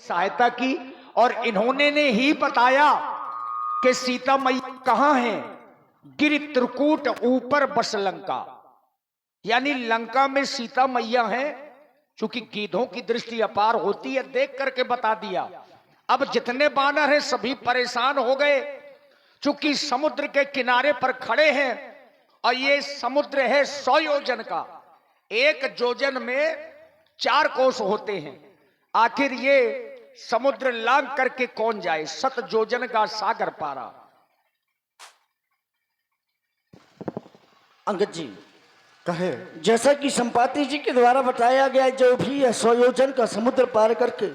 सहायता की और इन्होंने ने ही बताया कि सीता मैया कहां है। गिरि त्रिकूट ऊपर बस लंका, यानी लंका में सीता मैया है। चूंकि गीधों की दृष्टि अपार होती है, देख करके बता दिया। अब जितने बानर हैं सभी परेशान हो गए, चूंकि समुद्र के किनारे पर खड़े हैं और ये समुद्र है 100 योजन का। एक योजन में 4 कोस होते हैं। आखिर ये समुद्र लांग करके कौन जाए, 7 योजन का सागर पारा। अंगद जी कहे जैसा कि संपाति जी के द्वारा बताया गया, जो भी 100 योजन का समुद्र पार करके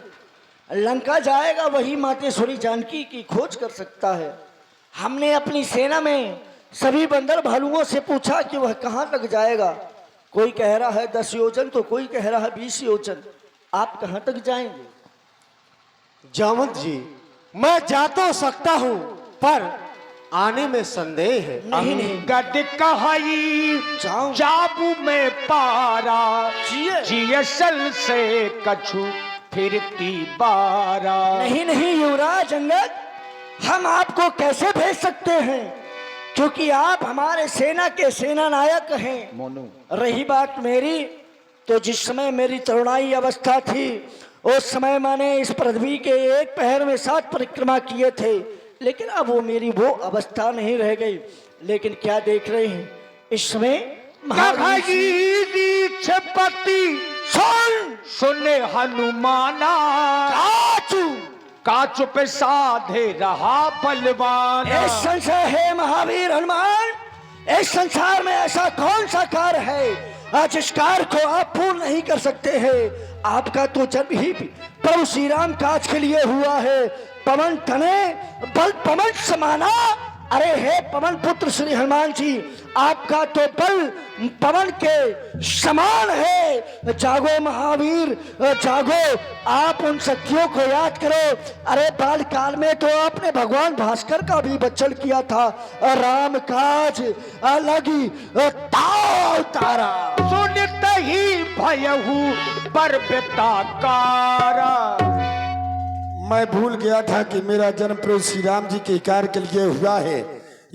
लंका जाएगा वही मातेश्वरी जानकी की खोज कर सकता है। हमने अपनी सेना में सभी बंदर भालुओं से पूछा कि वह कहां तक जाएगा। कोई कह रहा है 10 योजन तो कोई कह रहा है 20 योजन। आप कहां तक जाएंगे? जामवंत जी, मैं जा तो सकता हूं पर आने में संदेह है। नहीं नहीं गद कहाई जाऊं। जाबू में पारा, जिए। जियसल से कछु फिरती बारा। नहीं नहीं युवराज अंगद, हम आपको कैसे भेज सकते हैं, क्योंकि आप हमारे सेना के सेना नायक हैं। मोनू, रही बात मेरी, तो जिस समय मेरी तरुणाई अवस्था थी उस समय मैंने इस पृथ्वी के एक पहर में 7 परिक्रमा किए थे, लेकिन अब वो मेरी वो अवस्था नहीं रह गई। लेकिन क्या देख रहे हैं इस समय छपति सुने हनुमाना, काचु पे साधे रहा बलवान। इस संशय है महावीर हनुमान, इस संसार में ऐसा कौन सा कार्य है जिस कार्य को आप पूर्ण नहीं कर सकते हैं। आपका तो जन्म ही प्रभु श्री राम काज के लिए हुआ है। पवन तने बल पवन समाना। अरे हे पवन पुत्र श्री हनुमान जी, आपका तो बल पवन के समान है। जागो महावीर जागो, आप उन शक्तियों को याद करो। अरे बाल काल में तो आपने भगवान भास्कर का भी बच्चन किया था। राम काज अलग ताव तारा, सुनित ही भयहु पर बेताकारा। मैं भूल गया था कि मेरा जन्म प्रभु श्री राम जी के कार्य के लिए हुआ है।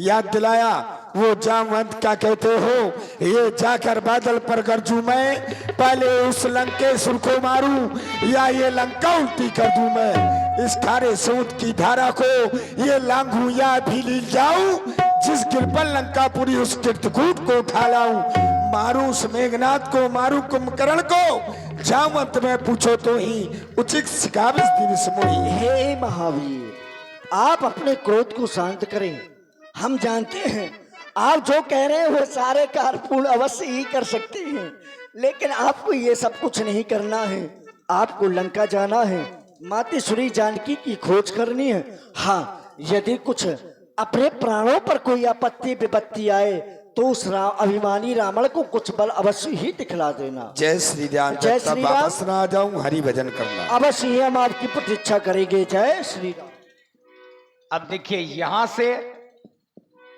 याद दिलाया। वो जामवंत क्या कहते हो, ये जाकर बादल पर गरजू मैं, पहले उस लंकेश्वर को मारूं या ये लंका उल्टी कर दूं मैं। इस खारे समुद्र की धारा को ये लांघूं या भीली जाऊं, जिस गिरपल लंकापुरी उस कीर्तकूट को उठा लाऊं। मारूं उस मेघनाथ को, मारूं कुंभकर्ण को, जामवंत में पूछो तो ही उचित सिखाविस दिन समोही। हे महावीर, आप अपने क्रोध को शांत करें। हम जानते हैं आप जो कह रहे हैं वो सारे कार्य पूर्ण अवश्य ही कर सकते हैं, लेकिन आपको ये सब कुछ नहीं करना है। आपको लंका जाना है, मातेश्वरी जानकी की खोज करनी है। हाँ, यदि कुछ अपने प्राणों पर कोई आपत्ति विपत्ति आए तो उस अभिमानी रावण को कुछ बल अवश्य ही दिखला देना। जय श्री राम। जय श्री राम। वापस ना आ जाऊं, हरि भजन करना। अवश्य ही हम आपकी प्रतीक्षा करेंगे। जय श्री राम। अब देखिए यहां से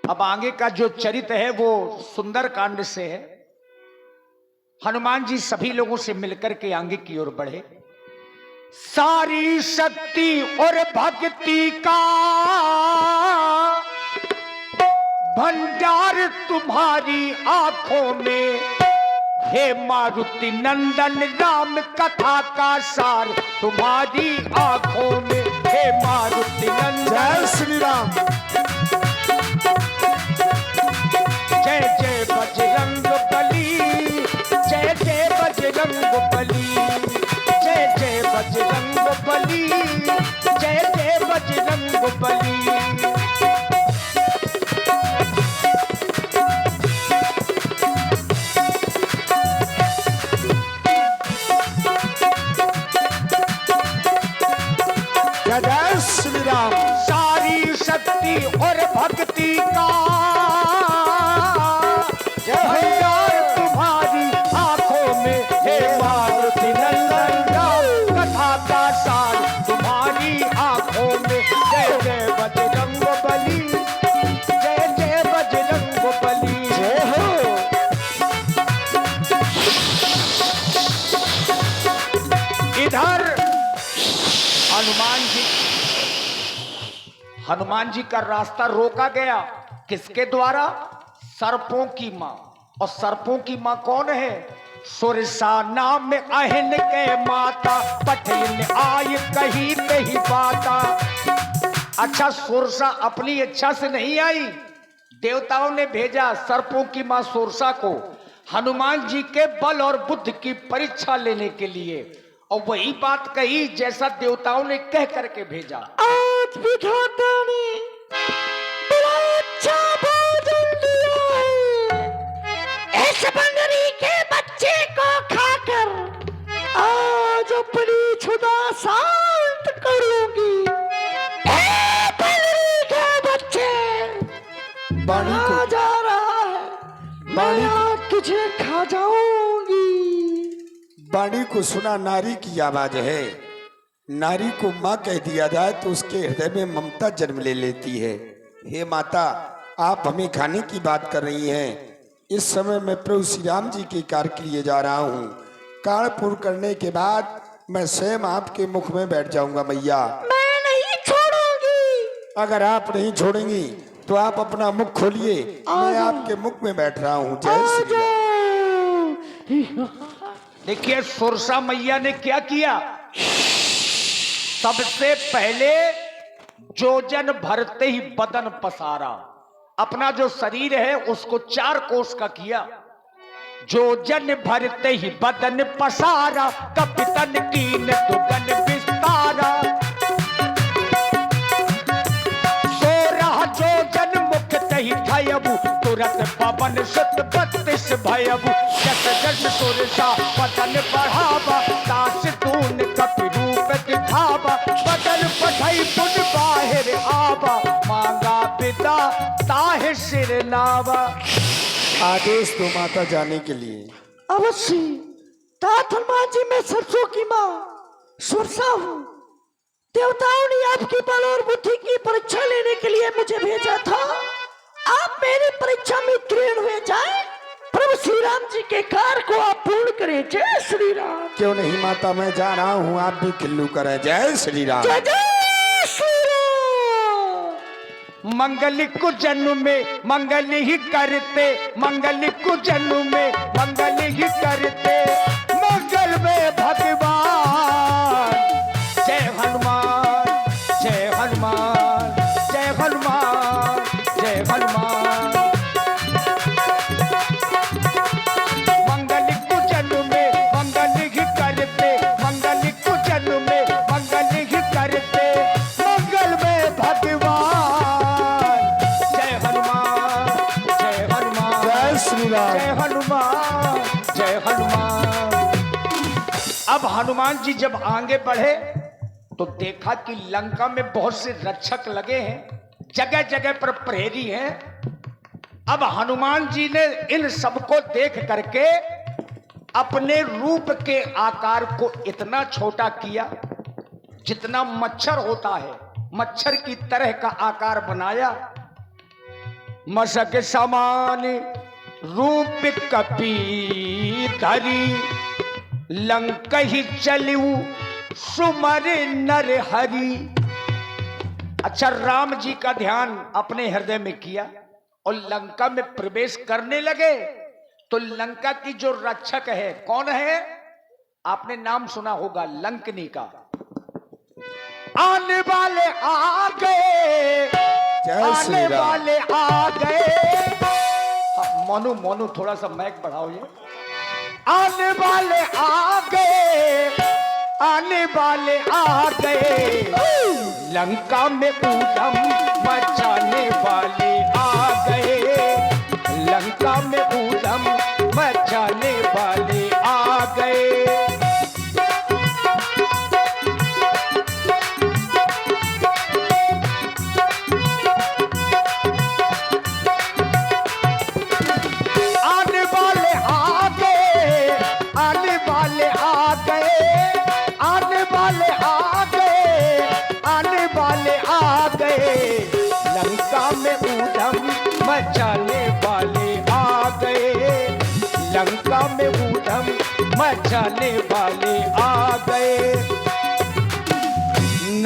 अब आगे का जो चरित्र है वो सुंदर कांड से है। हनुमान जी सभी लोगों से मिलकर के आगे की ओर बढ़े। सारी शक्ति और भक्ति का भंडार तुम्हारी आंखों में, हे मारुति नंदन राम कथा का सार तुम्हारी आंखों में, हे मारुति नंदन। जय श्री राम। जय जय बजरंग बली, जय जय बजरंग बली, जय जय बजरंग बली, जय जय बजरंग बली। जय श्री राम। सारी शक्ति और भक्ति का भंडार तुम्हारी आंखों में, हे मारुति नंदन राम कथा का सार तुम्हारी आंखों में। जय जय बजरंग बली, जय जय बजरंग बली। जय हो। इधर हनुमान जी का रास्ता रोका गया किसके द्वारा? सर्पों की मां। और सर्पों की मां कौन है? सुरसा नाम अहिन के माता, पठिन आय कही नहीं पाता। अच्छा, सुरसा अपनी इच्छा से नहीं आई, देवताओं ने भेजा सर्पों की मां सुरसा को हनुमान जी के बल और बुद्धि की परीक्षा लेने के लिए, और वही बात कही जैसा देवताओं ने कह करके भेजा। आज विधाता ने बड़ा अच्छा भोजन दिया है। इस बंदरी के बच्चे को खाकर आज अपनी क्षुधा शांत करूंगी। ए बंदरी के बच्चे, वाणी को जा रहा है, मैं आज तुझे खा जाऊंगी। वाणी को सुना नारी की आवाज है। नारी को माँ कह दिया जाए तो उसके हृदय में ममता जन्म ले लेती है। हे माता, आप हमें खाने की बात कर रही हैं। इस समय मैं प्रभु श्री राम जी के कार्य के लिए जा रहा हूँ। कार्य पूर्ण करने के बाद मैं स्वयं आपके मुख में बैठ जाऊंगा मैया। मैं नहीं छोड़ूंगी। अगर आप नहीं छोड़ेंगी तो आप अपना मुख खोलिए, मैं आपके मुख में बैठ रहा हूँ। जय श्री राम। देखिए सुरसा मैया ने क्या किया। सबसे पहले जोजन भरते ही बदन पसारा, अपना जो शरीर है उसको 4 कोस का किया। जोजन भरते ही बदन पसारा, कपितन कीन दुगन विस्तारा। 16 जोजन मुक्त ही थयबु, तुरंत पवन सुत 32 भयबु। जस जस सुरसा बदन बढ़ावा, दास तून कपि रूप दिखावा। बदन पठई पुन बाहिर आवा, मांगा पिता ताहि सिर नावा। आदेश दो माता जाने के लिए। अवश्य। तात हनुमान जी, मैं सरसों की माँ सुरसा हूँ। देवताओं ने आपकी बल और बुद्धि की परीक्षा लेने के लिए मुझे भेजा था। आप मेरी परीक्षा में उत्तीर्ण हुए जाए, प्रभु श्री राम जी के कार्य को आप पूर्ण करें। जय श्री राम। क्यों नहीं माता, मैं जा रहा हूँ, आप भी खिल्लू करें। जय श्री राम। जय जय श्री राम। मंगल को जन्म में मंगल ही करते, मंगल को जन्म में मंगल ही करते, मंगल में भगवान। जय हनुमान, जय हनुमान, जय हनुमान, जय हनुमान। मंगल को जन्म में मंगल ही करते, मंगल को जन्म में मंगल ही करते, मंगल में भगवान। जय हनुमान, जय हनुमान, जय श्री राम। जय हनुमान, जय हनुमान। अब हनुमान जी जब आगे बढ़े तो देखा कि लंका में बहुत से रक्षक लगे हैं, जगह जगह पर प्रहरी हैं। अब हनुमान जी ने इन सबको देख करके अपने रूप के आकार को इतना छोटा किया, जितना मच्छर होता है, मच्छर की तरह का आकार बनाया। मशक समान रूप कपी धरी, लंक ही चलू सुमर नर हरि। अच्छा, राम जी का ध्यान अपने हृदय में किया और लंका में प्रवेश करने लगे। तो लंका की जो रक्षक है, कौन है? आपने नाम सुना होगा, लंकनी का। आने वाले आ गए, आने वाले आ गए। मोनू मोनू थोड़ा सा मैक बढ़ाओ ये। आने वाले आ गए, आने वाले आ गए, लंका में ऊधम मचाने वाले आ गए, लंका में ऊधम मचाने वाले आ गए। आने वाले आ गए, आने वाले आ गए, आने वाले आ गए, आने वाले आ गए, लंका में ऊधम मचाने वाले आ गए, लंका में ऊधम मचाने वाले आ गए।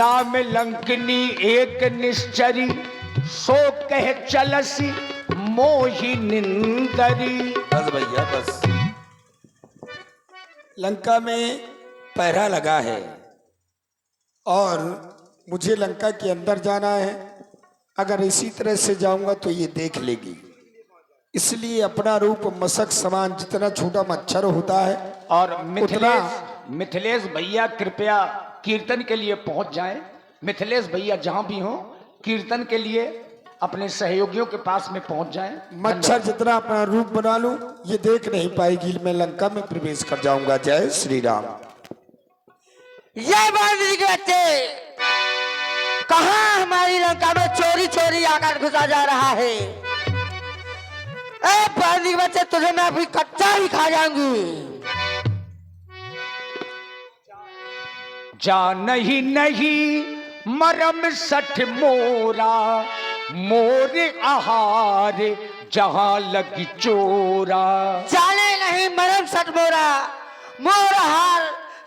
नाम लंकनी एक निश्चरी, सो कह चलसी मोहि निंदरी। बस भैया बस। लंका में पहरा लगा है और मुझे लंका के अंदर जाना है। अगर इसी तरह से जाऊंगा तो ये देख लेगी, इसलिए अपना रूप मशक समान जितना छोटा मच्छर होता है और मिथिलेश भैया कृपया कीर्तन के लिए पहुंच जाएं। मिथिलेश भैया जहां भी हो कीर्तन के लिए अपने सहयोगियों के पास में पहुंच जाएं। मच्छर जितना अपना रूप बना लूं ये देख नहीं पाएगी। मैं लंका में प्रवेश कर जाऊंगा। जय श्री राम। ये बांदरी के बच्चे कहाँ हमारी लंका में चोरी चोरी आकर घुसा जा रहा है। ए बांदरी के बच्चे, तुझे मैं अभी कच्चा ही खा जाऊंगी। जानहि नहीं मरम सठ मोरा, मोर आहार जहां लगी चोरा। जाने नहीं मरम सठ मोरा, मोर आहार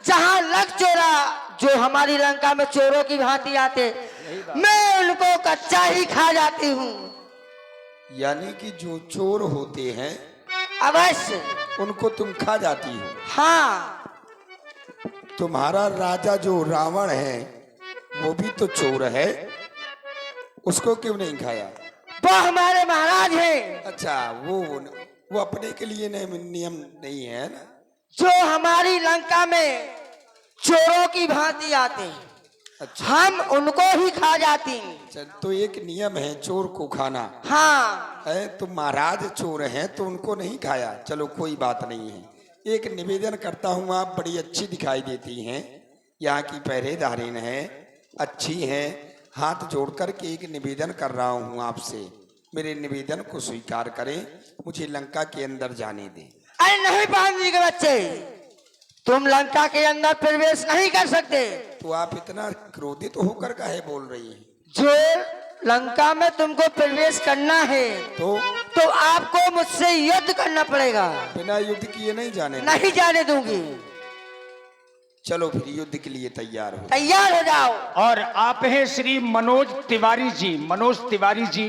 जहां लग चोरा। जो हमारी लंका में चोरों की भांति आते, मैं उनको कच्चा ही खा जाती हूँ। यानी कि जो चोर होते हैं अवश्य उनको तुम खा जाती हो। हाँ, तुम्हारा राजा जो रावण है वो भी तो चोर है, उसको क्यों नहीं खाया? वो हमारे महाराज हैं। अच्छा, वो अपने के लिए नियम नहीं है ना। जो हमारी लंका में चोरों की भांति आते हैं, अच्छा, हम उनको ही खा जाती हैं। चल, तो एक नियम है चोर को खाना हाँ, है। तो महाराज चोर हैं तो उनको नहीं खाया। चलो कोई बात नहीं है। एक निवेदन करता हूँ, आप बड़ी अच्छी दिखाई देती हैं, यहाँ की पहरेदारीन है, अच्छी हैं। हाथ जोड़ कर के एक निवेदन कर रहा हूँ आपसे, मेरे निवेदन को स्वीकार करें, मुझे लंका के अंदर जाने दें। अरे नहीं बांदरी के बच्चे, तुम लंका के अंदर प्रवेश नहीं कर सकते। तो आप इतना क्रोधित होकर काहे बोल रही हैं? जो लंका में तुमको प्रवेश करना है तो आपको मुझसे युद्ध करना पड़ेगा। बिना युद्ध किए नहीं जाने नहीं जाने दूंगी। चलो फिर युद्ध के लिए तैयार हो। तैयार हो जाओ। और आप हैं श्री मनोज तिवारी जी। मनोज तिवारी जी,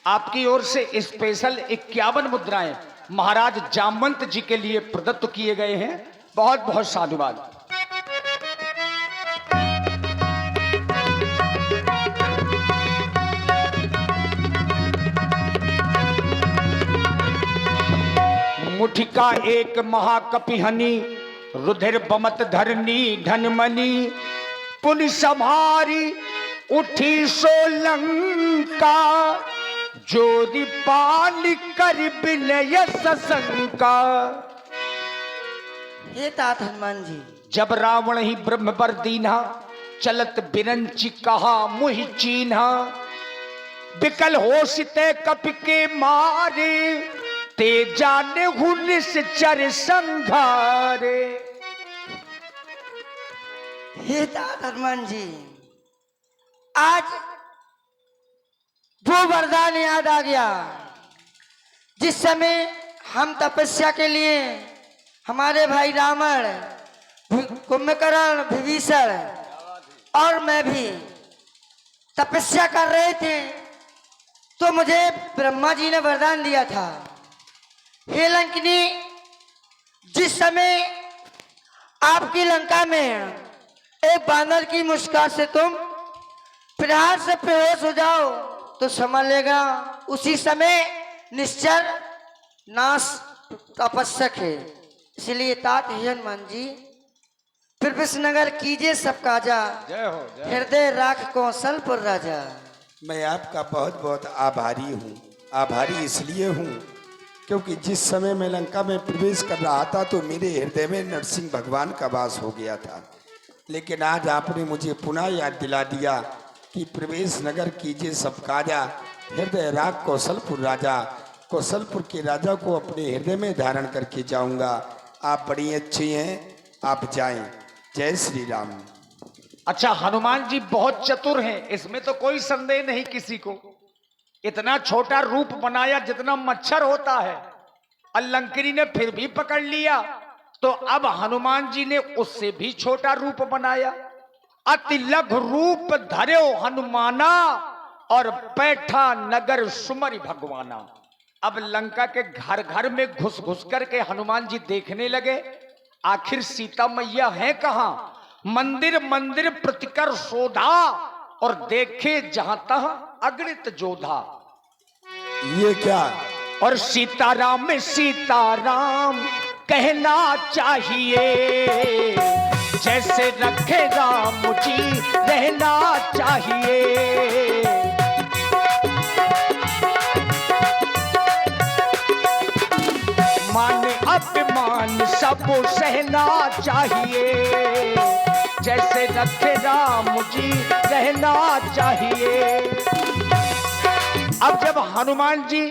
आपकी ओर से स्पेशल 51 मुद्राएं महाराज जामवंत जी के लिए प्रदत्त किए गए हैं। बहुत बहुत साधुवाद। मुठिका एक महाकपिहनी, रुधिर बमत धरनी धनमनी। पुनि संहारी उठी सोलंका, जोरी पाल कर विनय सशंका। ये तात हनुमान जी, जब रावण ही ब्रह्म बर दीन्हा, चलत बिरंची कहा मुहि चीन्हा। बिकल होशिते कपि के मारे, ते जाने हुनिस चर संघारे। हे तात हनुमान जी, आज वो वरदान याद आ गया जिस समय हम तपस्या के लिए हमारे भाई रावण, कुंभकर्ण, विभीषण और मैं भी तपस्या कर रहे थे, तो मुझे ब्रह्मा जी ने वरदान दिया था, हे लंकिनी, जिस समय आपकी लंका में एक बानर की मुस्कान से तुम प्रहार से बेहोश हो जाओ तो समझ लेगा उसी समय निश्चर नाश आवश्यक है। इसलिए तात हनुमान जी, फिर विष्णुनगर कीजिए सब काजा, जय हो। हृदय राख कौशलपुर राजा। मैं आपका बहुत बहुत आभारी हूँ। आभारी इसलिए हूँ क्योंकि जिस समय मैं लंका में प्रवेश कर रहा था तो मेरे हृदय में नरसिंह भगवान का वास हो गया था, लेकिन आज आपने मुझे पुनः याद दिला दिया कि प्रवेश नगर कीजिए सब काजा, हृदय राग कौशलपुर राजा। कौशलपुर के राजा को अपने हृदय में धारण करके जाऊंगा। आप बड़ी अच्छी हैं, आप जाएं। जय श्री राम। अच्छा, हनुमान जी बहुत चतुर हैं, इसमें तो कोई संदेह नहीं किसी को। इतना छोटा रूप बनाया जितना मच्छर होता है, लंकिनी ने फिर भी पकड़ लिया, तो अब हनुमान जी ने उससे भी छोटा रूप बनाया। अति लघु रूप धर्यो हनुमाना और बैठा नगर सुमरि भगवाना। अब लंका के घर घर में घुस घुस करके हनुमान जी देखने लगे, आखिर सीता मैया है कहां। मंदिर मंदिर प्रतिकर शोधा और देखे जहां तहां अगणित जोधा। ये क्या? और सीताराम में सीताराम कहना चाहिए, जैसे रखे राम जी रहना चाहिए। मान अपमान सब सहना चाहिए, जैसे रखे राम जी रहना चाहिए। अब जब हनुमान जी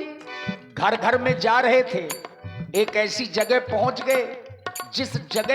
घर घर में जा रहे थे, एक ऐसी जगह पहुंच गए जिस जगह